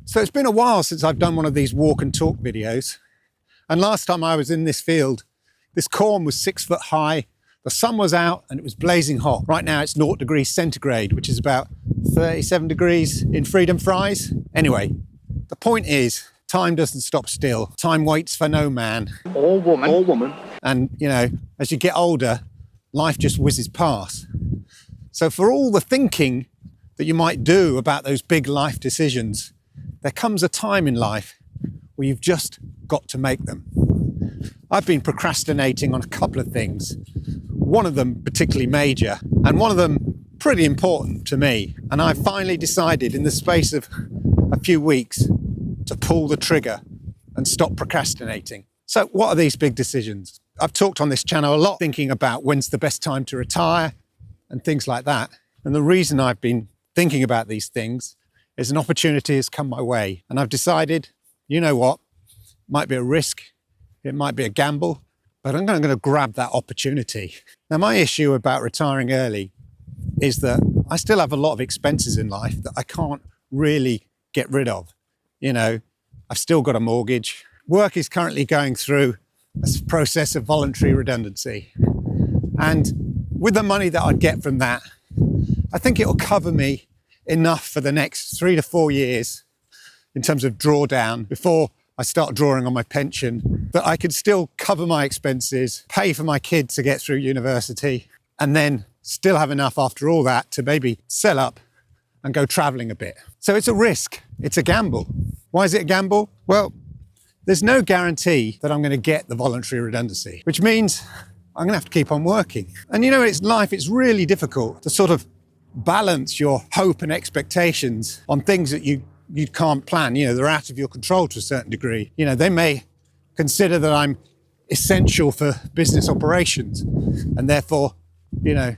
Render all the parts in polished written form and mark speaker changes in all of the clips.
Speaker 1: So it's been a while since I've done one of these walk and talk videos. And last time I was in this field, this corn was 6 foot high, the sun was out and it was blazing hot. Right now it's 0 degrees centigrade, which is about 37 degrees in freedom fries. Anyway, the point is, time doesn't stop still. Time waits for no man.
Speaker 2: Or woman.
Speaker 1: And, you know, as you get older, life just whizzes past. So for all the thinking that you might do about those big life decisions, there comes a time in life where you've just got to make them. I've been procrastinating on a couple of things, one of them particularly major, and one of them pretty important to me. And I finally decided in the space of a few weeks to pull the trigger and stop procrastinating. So what are these big decisions? I've talked on this channel a lot thinking about when's the best time to retire and things like that. And the reason I've been thinking about these things is an opportunity has come my way. And I've decided, you know what, it might be a risk, it might be a gamble, but I'm going to grab that opportunity. Now, my issue about retiring early is that I still have a lot of expenses in life that I can't really get rid of. You know, I've still got a mortgage. Work is currently going through a process of voluntary redundancy. And with the money that I'd get from that, I think it'll cover me enough for the next 3 to 4 years in terms of drawdown before I start drawing on my pension, that I could still cover my expenses, pay for my kids to get through university, and then still have enough after all that to maybe sell up and go traveling a bit. So it's a risk, it's a gamble. Why is it a gamble? Well, there's no guarantee that I'm going to get the voluntary redundancy, which means I'm going to have to keep on working. And you know, it's life, it's really difficult to sort of balance your hope and expectations on things that you can't plan. You know, they're out of your control to a certain degree. You know, they may consider that I'm essential for business operations and therefore, you know,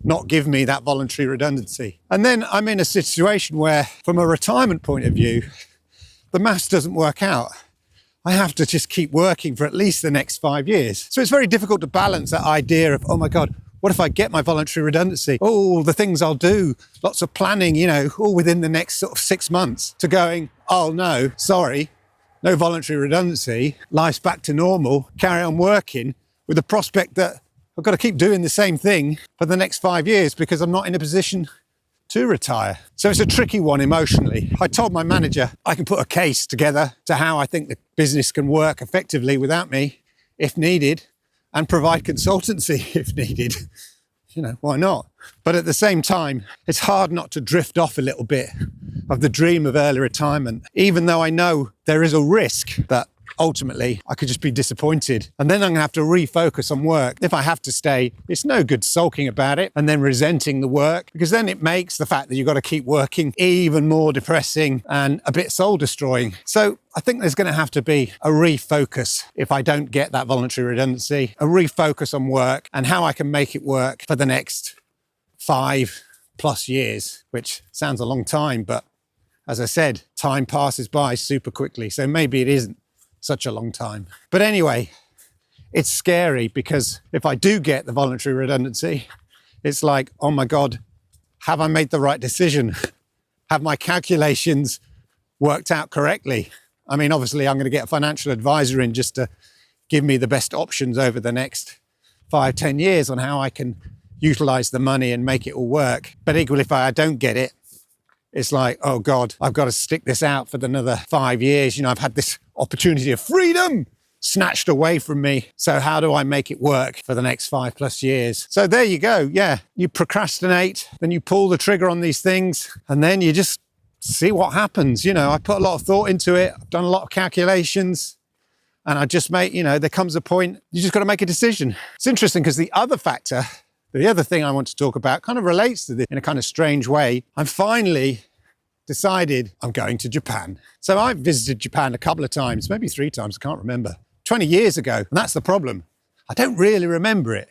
Speaker 1: not give me that voluntary redundancy. And then I'm in a situation where, from a retirement point of view, the maths doesn't work out. I have to just keep working for at least the next 5 years. So it's very difficult to balance that idea of, oh my God, what if I get my voluntary redundancy? Oh, the things I'll do, lots of planning, you know, all within the next sort of 6 months, to going, oh no, sorry, no voluntary redundancy, life's back to normal, carry on working with the prospect that I've got to keep doing the same thing for the next 5 years because I'm not in a position to retire. So it's a tricky one emotionally. I told my manager I can put a case together to how I think the business can work effectively without me if needed, and provide consultancy if needed. You know, why not? But at the same time, it's hard not to drift off a little bit of the dream of early retirement, even though I know there is a risk that ultimately I could just be disappointed. And then I'm gonna have to refocus on work. If I have to stay, it's no good sulking about it and then resenting the work, because then it makes the fact that you've got to keep working even more depressing and a bit soul destroying. So I think there's going to have to be a refocus if I don't get that voluntary redundancy, a refocus on work and how I can make it work for the next 5+ years, which sounds a long time, but as I said, time passes by super quickly. So maybe it isn't such a long time. But anyway, it's scary because if I do get the voluntary redundancy, it's like, oh my God, have I made the right decision? Have my calculations worked out correctly? I mean, obviously I'm going to get a financial advisor in just to give me the best options over the next 5-10 years on how I can utilize the money and make it all work. But equally, if I don't get it, it's like, oh God, I've got to stick this out for another 5 years. You know, I've had this opportunity of freedom snatched away from me. So how do I make it work for the next 5+ years? So there you go. Yeah, you procrastinate, then you pull the trigger on these things, and then you just see what happens. You know, I put a lot of thought into it. I've done a lot of calculations, and I just make, you know, there comes a point, you just got to make a decision. It's interesting because the other factor, the other thing I want to talk about kind of relates to this in a kind of strange way. I'm finally decided I'm going to Japan. So I've visited Japan a couple of times, maybe 3 times, I can't remember. 20 years ago, and that's the problem. I don't really remember it.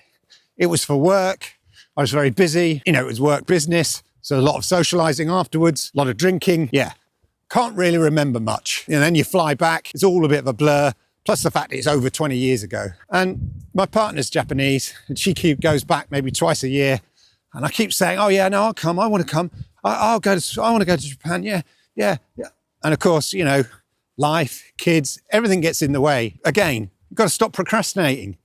Speaker 1: It was for work. I was very busy. You know, it was work business. So a lot of socializing afterwards, a lot of drinking. Yeah, can't really remember much. And then you fly back, it's all a bit of a blur. Plus the fact it's over 20 years ago. And my partner's Japanese, and she goes back maybe twice a year. And I keep saying, oh yeah, no, I'll come, I want to come. I want to go to Japan, yeah. And of course, you know, life, kids, everything gets in the way. Again, you've got to stop procrastinating.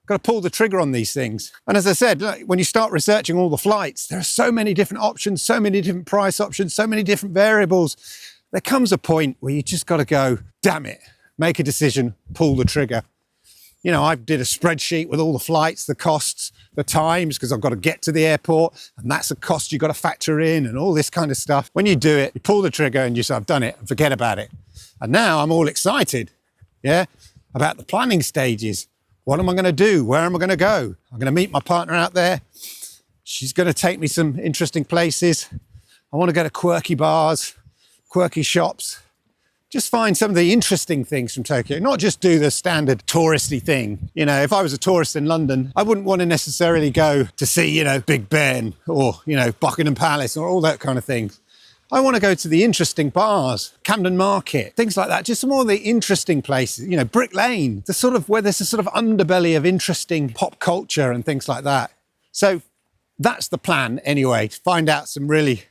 Speaker 1: Got to pull the trigger on these things. And as I said, when you start researching all the flights, there are so many different options, so many different price options, so many different variables. There comes a point where you just got to go, damn it, make a decision, pull the trigger. You know, I did a spreadsheet with all the flights, the costs, the times, because I've got to get to the airport, and that's a cost you've got to factor in and all this kind of stuff. When you do it, you pull the trigger and you say, I've done it, and forget about it. And now I'm all excited, yeah, about the planning stages. What am I going to do? Where am I going to go? I'm going to meet my partner out there. She's going to take me some interesting places. I want to go to quirky bars, quirky shops. Just find some of the interesting things from Tokyo, not just do the standard touristy thing. You know, if I was a tourist in London, I wouldn't want to necessarily go to see, you know, Big Ben or, you know, Buckingham Palace or all that kind of thing. I want to go to the interesting bars, Camden Market, things like that. Just some more of the interesting places, you know, Brick Lane, the sort of where there's a sort of underbelly of interesting pop culture and things like that. So that's the plan anyway, to find out some really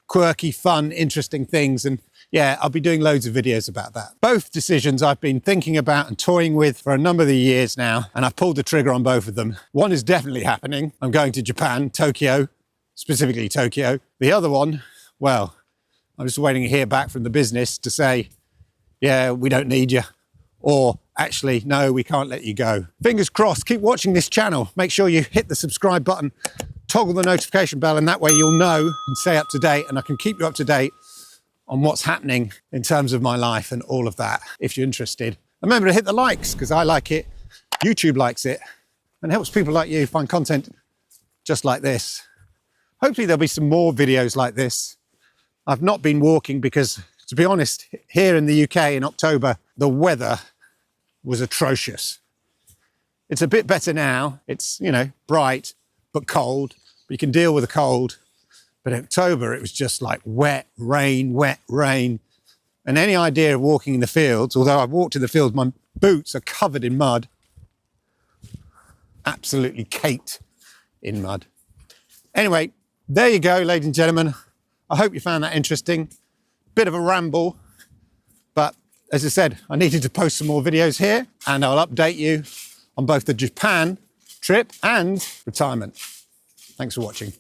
Speaker 1: quirky, fun, interesting things. And yeah, I'll be doing loads of videos about that. Both decisions I've been thinking about and toying with for a number of the years now, and I've pulled the trigger on both of them. One is definitely happening. I'm going to Japan, Tokyo, specifically Tokyo. The other one, well, I'm just waiting to hear back from the business to say, yeah, we don't need you. Or actually, no, we can't let you go. Fingers crossed, keep watching this channel. Make sure you hit the subscribe button, toggle the notification bell, and that way you'll know and stay up to date, and I can keep you up to date on what's happening in terms of my life and all of that, if you're interested. Remember to hit the likes, because I like it, YouTube likes it, and helps people like you find content just like this. Hopefully there'll be some more videos like this. I've not been walking because, to be honest, here in the UK in October, the weather was atrocious. It's a bit better now. It's, you know, bright, but cold, but you can deal with the cold. But in October, it was just like wet rain. And any idea of walking in the fields, although I've walked in the fields, my boots are covered in mud, absolutely caked in mud. Anyway, there you go, ladies and gentlemen. I hope you found that interesting. Bit of a ramble, but as I said, I needed to post some more videos here, and I'll update you on both the Japan trip and retirement. Thanks for watching.